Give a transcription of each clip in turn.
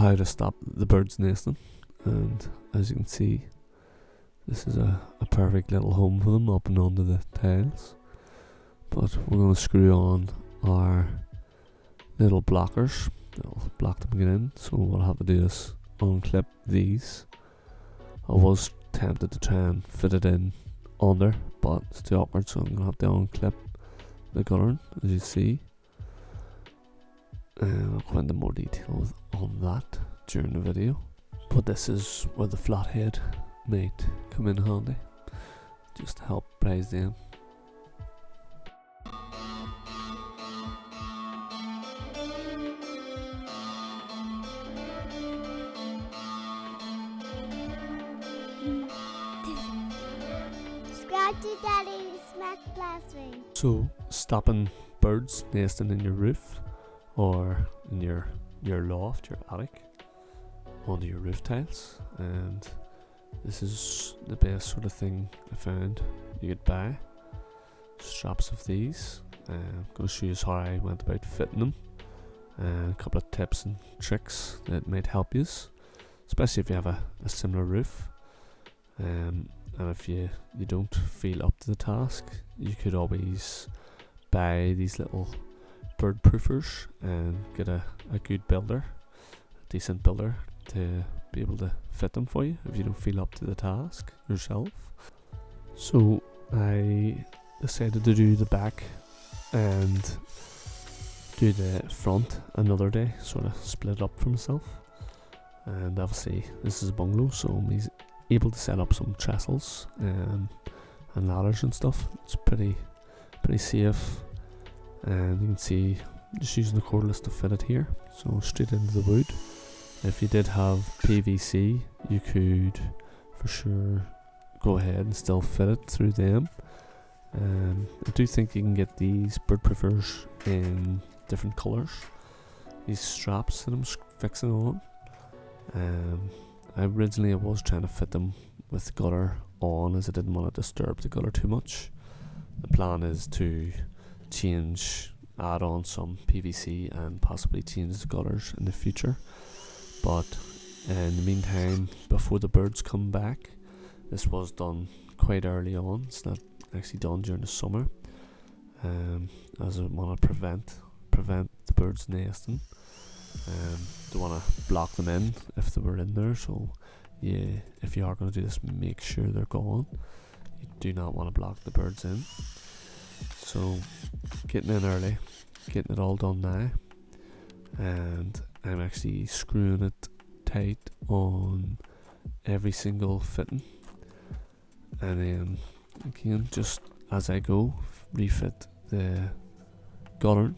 how to stop the birds nesting, and as you can see, this is a perfect little home for them up and under the tiles. But we're going to screw on our little blockers that'll block them getting in. So what I'll have to do is unclip these. I was tempted to try and fit it in under, but it's too awkward, so I'm going to have to unclip the guttering, as you see. And I'll go into more detail on that during the video. But this is where the flathead might come in handy, just to help braise them. Scratchy Daddy smack plastering. So stopping birds nesting in your roof or in your loft, your attic, onto your roof tiles, and this is the best sort of thing I found you could buy. Straps of these. I'm going to show you how I went about fitting them, and a couple of tips and tricks that might help you, especially if you have a similar roof. And if you don't feel up to the task, you could always buy these little bird proofers and get a good builder, a decent builder, to be able to fit them for you if you don't feel up to the task yourself. So I decided to do the back and do the front another day, sort of split up for myself. And obviously this is a bungalow, so I'm able to set up some trestles and ladders and stuff. It's pretty safe, and you can see just using the cordless to fit it here, so straight into the wood. If you did have PVC, you could for sure go ahead and still fit it through them. I do think you can get these bird proofers in different colours, these straps that I'm fixing on. I was trying to fit them with the gutter on, as I didn't want to disturb the gutter too much. The plan is to add on some PVC and possibly change the gutters in the future. But in the meantime, before the birds come back, this was done quite early on. It's not actually done during the summer, as I want to prevent the birds nesting. Don't want to block them in if they were in there. So yeah, if you are going to do this, make sure they're gone. You do not want to block the birds in. So getting in early, getting it all done now, and I'm actually screwing it tight on every single fitting, and then again, just as I go, refit the guttering.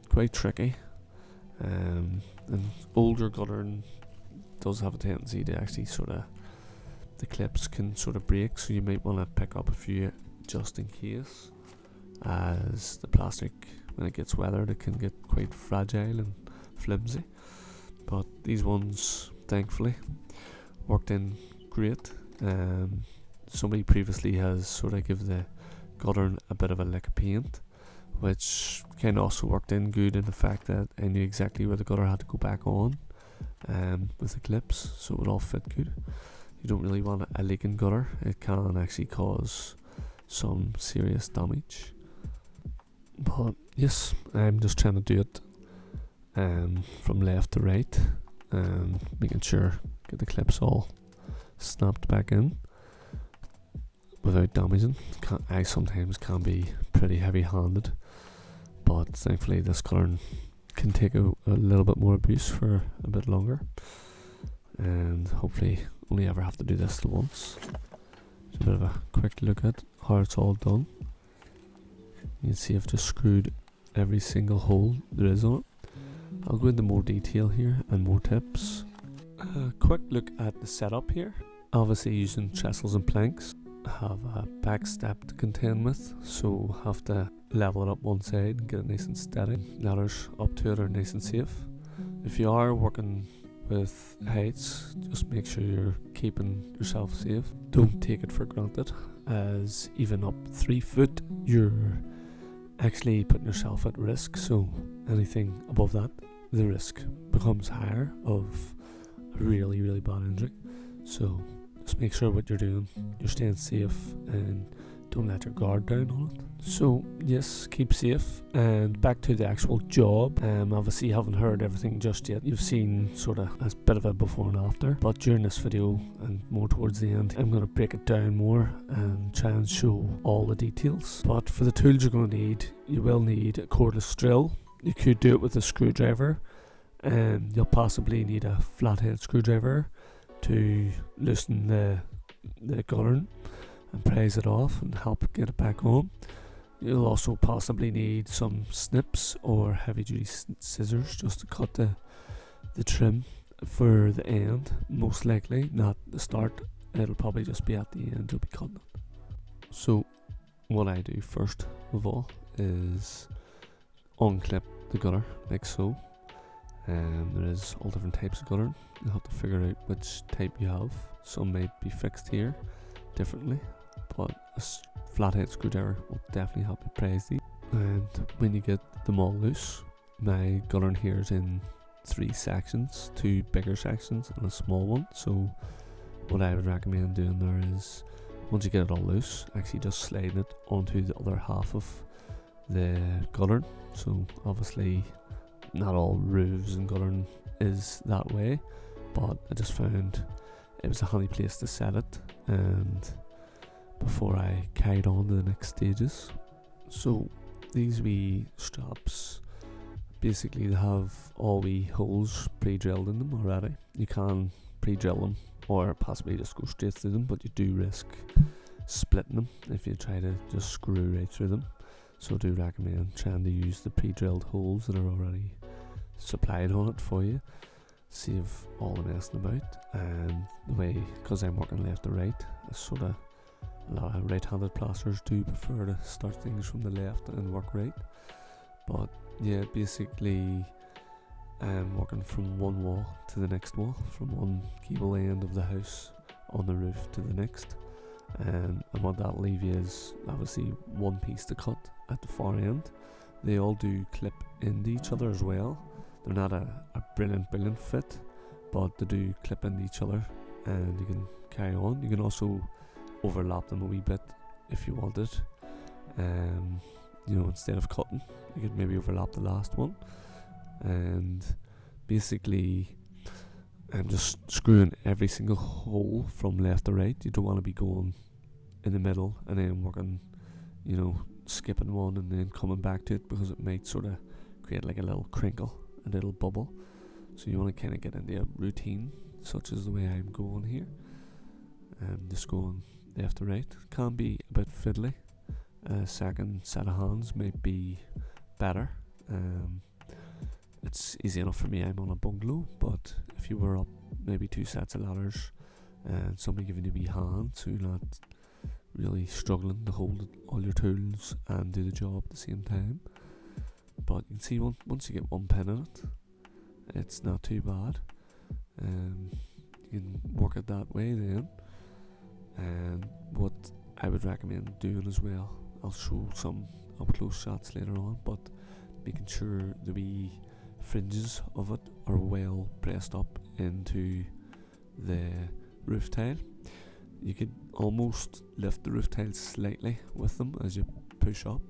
Quite tricky, and older guttering does have a tendency to actually the clips can sort of break, so you might want to pick up a few just in case, as the plastic, when it gets weathered, it can get quite fragile and flimsy. But these ones thankfully worked in great. Somebody previously has sort of give the guttering a bit of a lick of paint, which kind of also worked in good in the fact that I knew exactly where the gutter had to go back on with the clips, so it would all fit good. You don't really want a leaking gutter, it can actually cause some serious damage. But yes, I'm just trying to do it from left to right, making sure get the clips all snapped back in without damaging. I sometimes can be pretty heavy handed, but thankfully this colour can take a little bit more abuse for a bit longer, and hopefully only ever have to do this once. Just a bit of a quick look at how it's all done. You can see I've just screwed every single hole there is on it. I'll go into more detail here and more tips. A quick look at the setup here. Obviously using trestles and planks. I have a back step to contend with, so have to level it up one side and get it nice and steady. Ladders up to it are nice and safe. If you are working with heights, just make sure you're keeping yourself safe. Don't take it for granted, as even up 3 foot you're actually putting yourself at risk, so anything above that, the risk becomes higher of really, really bad injury. So just make sure what you're doing, you're staying safe, and don't let your guard down on it. So yes, keep safe. And back to the actual job. Obviously you haven't heard everything just yet. You've seen sort of a bit of a before and after, but during this video and more towards the end, I'm going to break it down more and try and show all the details. But for the tools you're going to need, you will need a cordless drill. You could do it with a screwdriver, and you'll possibly need a flathead screwdriver to loosen the guttering and prise it off and help get it back on. You'll also possibly need some snips or heavy duty scissors just to cut the trim for the end, most likely, not the start. It'll probably just be at the end you'll be cutting it. So what I do first of all is unclip the gutter like so. There is all different types of guttering. You'll have to figure out which type you have. Some may be fixed here differently, but a flathead screwdriver will definitely help you prise these. And when you get them all loose, my guttering here is in 3 sections, 2 bigger sections and a small one. So what I would recommend doing there is, once you get it all loose, actually just sliding it onto the other half of the guttering. So obviously not all roofs and guttering is that way, but I just found it was a handy place to set it, and before I carried on to the next stages. So these wee straps, basically they have all wee holes pre-drilled in them already. You can pre-drill them or possibly just go straight through them, but you do risk splitting them if you try to just screw right through them. So I do recommend trying to use the pre-drilled holes that are already supplied on it for you. Save all the messing about. And the way, because I'm working left to right, it's sort of a lot of right-handed plasters do prefer to start things from the left and work right. But yeah, basically I'm working from one wall to the next wall, from one gable end of the house on the roof to the next. And what that'll leave you is obviously one piece to cut at the far end. They all do clip into each other as well. They're not a brilliant fit, but they do clip into each other and you can carry on. You can also overlap them a wee bit if you wanted. You know, instead of cutting, you could maybe overlap the last one. And basically I'm just screwing every single hole from left to right. You don't want to be going in the middle and then working, you know, skipping one and then coming back to it, because it might sort of create like a little crinkle, a little bubble. So you want to kind of get into a routine, such as the way I'm going here. Just going left to right can be a bit fiddly. A second set of hands might be better. It's easy enough for me, I'm on a bungalow, but if you were up maybe 2 sets of ladders and somebody giving you a wee hand, so you're not really struggling to hold all your tools and do the job at the same time. But you can see once you get one pin in it, it's not too bad. You can work it that way then. And what I would recommend doing as well, I'll show some up close shots later on, but making sure the wee fringes of it are well pressed up into the roof tile. You could almost lift the roof tile slightly with them as you push up,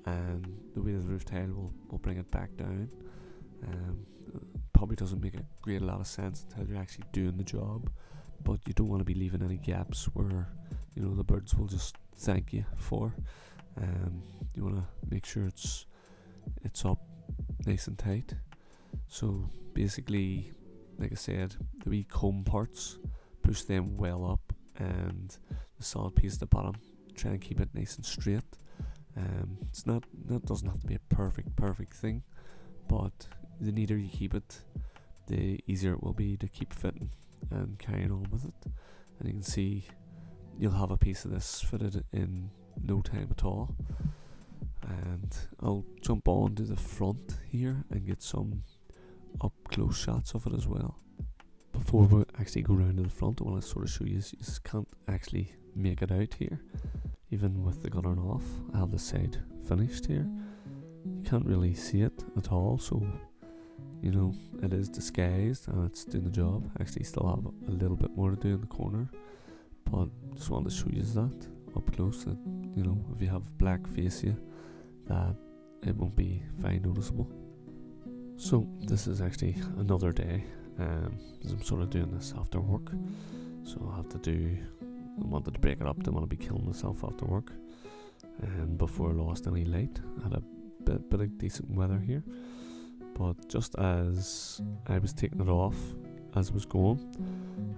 and the way the roof tile will bring it back down. Probably doesn't make a great lot of sense until you're actually doing the job, but you don't want to be leaving any gaps where, you know, the birds will just thank you for. You want to make sure it's up nice and tight. So basically, like I said, the wee comb parts, push them well up, and the solid piece at the bottom, try and keep it nice and straight. It doesn't have to be a perfect thing, but the neater you keep it, the easier it will be to keep fitting and carrying on with it. And you can see you'll have a piece of this fitted in no time at all. And I'll jump on to the front here and get some up close shots of it as well. Before we actually go round to the front, I want to sort of show you, you can't actually make it out here, even with the guttering off. I have the side finished here. You can't really see it at all, so you know, it is disguised and it's doing the job. Actually still have a little bit more to do in the corner, but just wanted to show you that up close, that, you know, if you have black fascia, that it won't be very noticeable. So this is actually another day, because I'm sort of doing this after work, so I wanted to break it up, didn't want to be killing myself after work, and before I lost any light. I had a bit of decent weather here, but just as I was taking it off as I was going,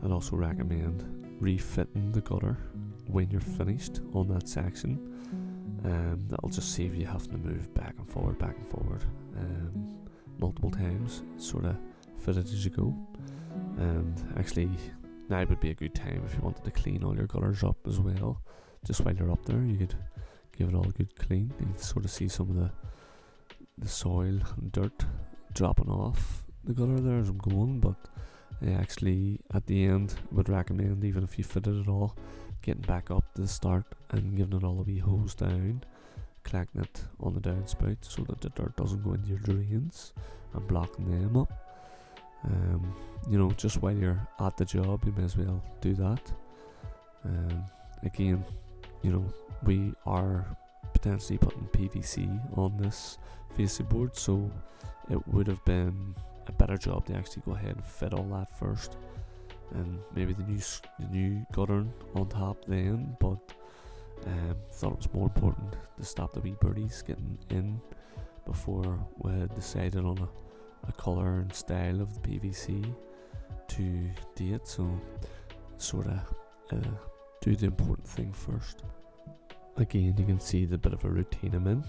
I'd also recommend refitting the gutter when you're finished on that section. That'll just save you having to move back and forward multiple times, sort of fit it as you go. And actually now would be a good time if you wanted to clean all your gutters up as well. Just while you're up there, you could give it all a good clean. You can sort of see some of the soil and dirt dropping off the gutter there as I'm going, but actually at the end would recommend, even if you fitted it all, getting back up to the start and giving it all a wee hose down, collecting it on the downspout so that the dirt doesn't go into your drains and blocking them up. You know, just while you're at the job, you may as well do that. Again, you know, we are potentially putting PVC on this fascia board, so it would have been a better job to actually go ahead and fit all that first, and maybe the new guttering on top then. But thought it was more important to stop the wee birdies getting in before we had decided on a colour and style of the PVC to date. So sort of do the important thing first. Again, you can see the bit of a routine I'm in.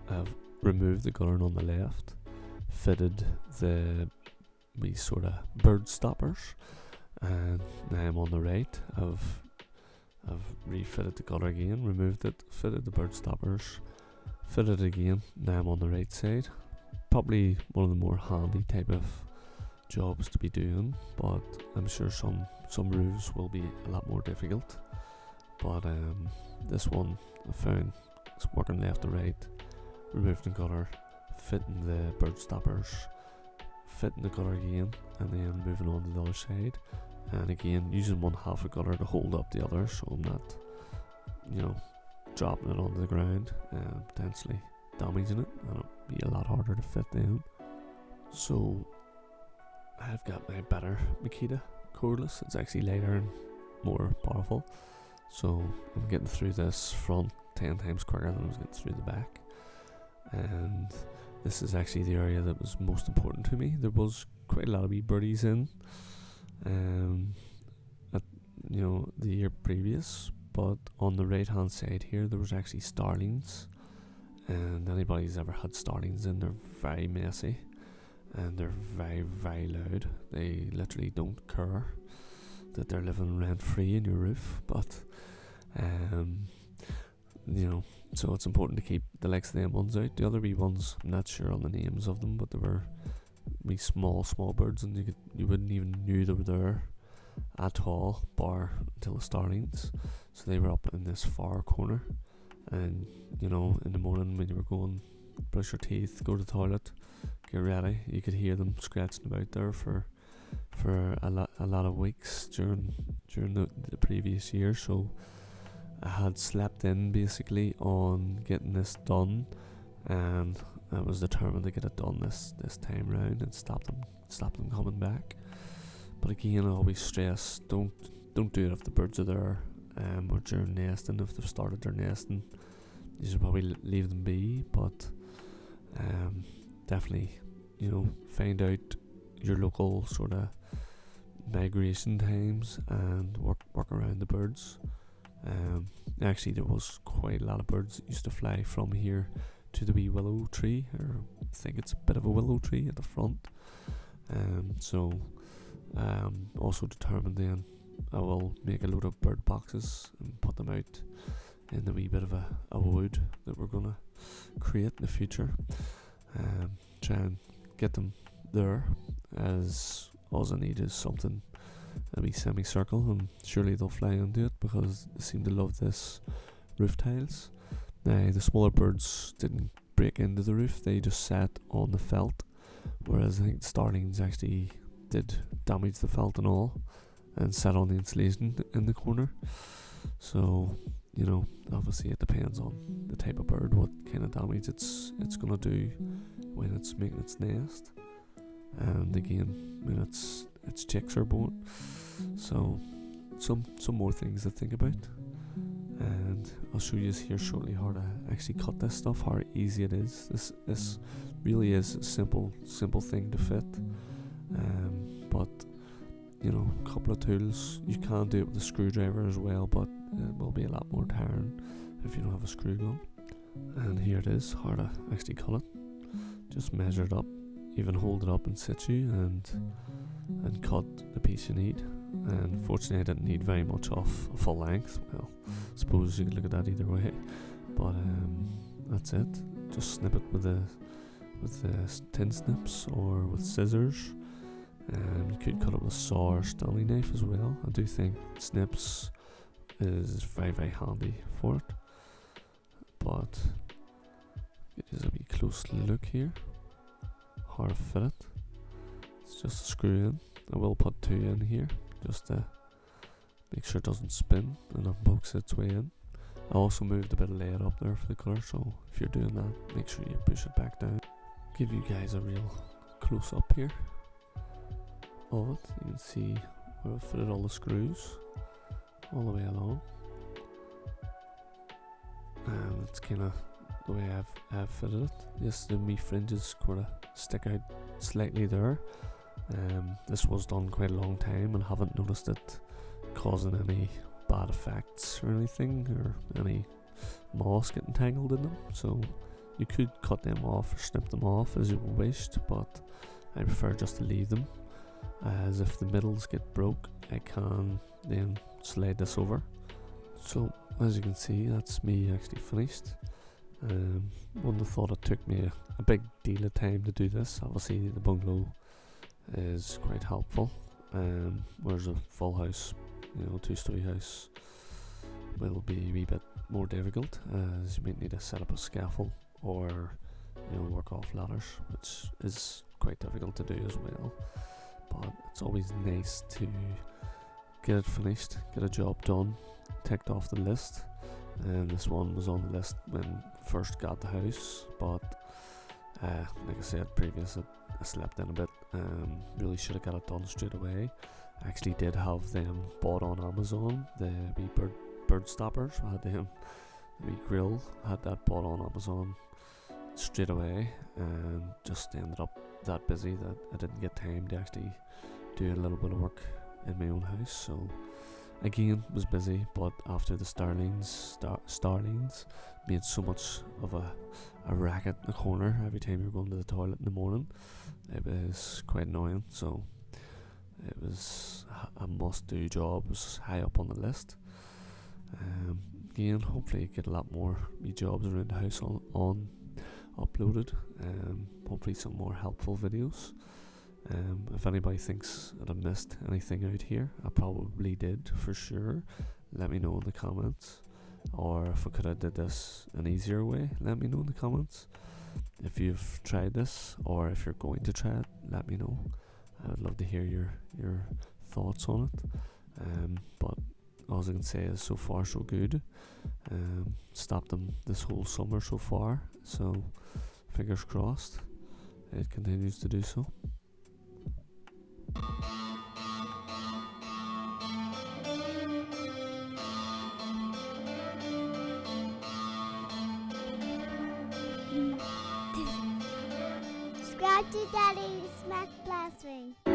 I've removed the guttering on the left, fitted the wee sort of bird stoppers, and now I'm on the right. I've refitted the gutter again, removed it, fitted the bird stoppers, fitted it again. Now I'm on the right side. Probably one of the more handy type of jobs to be doing, but I'm sure some roofs will be a lot more difficult. But this one I found it's working left to right, removing the gutter, fitting the bird stoppers, fitting the gutter again, and then moving on to the other side. And again, using one half a gutter to hold up the other, so I'm not, you know, dropping it onto the ground and potentially damaging it, and it'll be a lot harder to fit then. So I've got my better Makita cordless. It's actually lighter and more powerful, so I'm getting through this front 10 times quicker than I was getting through the back. And this is actually the area that was most important to me. There was quite a lot of wee birdies in the year previous, but on the right hand side here there was actually starlings, and anybody who's ever had starlings in, they're very messy and they're very, very loud. They literally don't care that they're living rent free in your roof, but so it's important to keep the likes of them ones out. The other wee ones, I'm not sure on the names of them, but they were wee small birds, and you wouldn't even knew they were there at all, bar until the starlings. So they were up in this far corner, and you know, in the morning when you were going brush your teeth, go to the toilet, get ready, you could hear them scratching about there for a lot of weeks during the previous year. So I had slept in basically on getting this done, and I was determined to get it done this time round and stop them coming back. But again, I always stress, don't do it if the birds are there, or during nesting. If they've started their nesting, you should probably leave them be. But definitely, you know, find out your local sort of migration times and work around the birds. Actually, there was quite a lot of birds that used to fly from here to the wee willow tree, or I think it's a bit of a willow tree at the front. So also determined then I will make a load of bird boxes and put them out in the wee bit of a wood that we're gonna create in the future. Try and get them there, as all I need is something, a wee semicircle, and surely they'll fly into it because they seem to love this roof tiles. Now the smaller birds didn't break into the roof, they just sat on the felt whereas I think starlings actually did damage the felt and all, and set on the insulation in the corner. So, you know, obviously it depends on the type of bird, what kind of damage it's gonna do when it's making its nest, and again when its chicks are born. So some more things to think about, and I'll show you here shortly how to actually cut this stuff, how easy it is. This really is a simple thing to fit, but you know, a couple of tools. You can do it with a screwdriver as well, but it will be a lot more tiring if you don't have a screw gun. And here it is, how to actually cut it. Just measure it up, even hold it up in situ, and cut the piece you need. And fortunately I didn't need very much off a full length. Well, I suppose you could look at that either way, but that's it. Just snip it with the tin snips or with scissors. You could cut it with a saw or Stanley knife as well. I do think snips is very, very handy for it. But it is a wee close look here. How to fit it. It's just a screw in. I will put 2 in here just to make sure it doesn't spin and it pokes its way in. I also moved a bit of lead up there for the colour, so if you're doing that, make sure you push it back down. Give you guys a real close up here of it. You can see where I've fitted all the screws all the way along, and it's kind of the way I've fitted it. Yes, the wee fringes kind of stick out slightly there. This was done quite a long time and haven't noticed it causing any bad effects or anything, or any moss getting tangled in them. So you could cut them off or snip them off as you wished, but I prefer just to leave them, as if the middles get broke I can then slide this over. So as you can see, that's me actually finished. Wouldn't have thought it took me a big deal of time to do this. Obviously the bungalow is quite helpful, whereas a full house, you know, 2-story house will be a wee bit more difficult, as you might need to set up a scaffold or, you know, work off ladders, which is quite difficult to do as well. But it's always nice to get it finished, get a job done, ticked off the list. And this one was on the list when first got the house, but like I said previously, I slept in a bit. Really should have got it done straight away. I actually did have them bought on Amazon, the wee bird stoppers. I had them, the wee grill, I had that bought on Amazon straight away, and just ended up that busy that I didn't get time to actually do a little bit of work in my own house. So again, was busy, but after the starlings made so much of a racket in the corner every time you were going to the toilet in the morning, it was quite annoying. So it was a must-do job. It was high up on the list. Again, hopefully get a lot more wee jobs around the house on uploaded. Hopefully some more helpful videos. If anybody thinks that I missed anything out here, I probably did for sure. Let me know in the comments. Or if I could have did this an easier way, let me know in the comments. If you've tried this, or if you're going to try it, let me know. I would love to hear your thoughts on it. But all I can say is so far so good. Stopped them this whole summer so far, so fingers crossed it continues to do so. Subscribe to Daddy's Smack Plastering.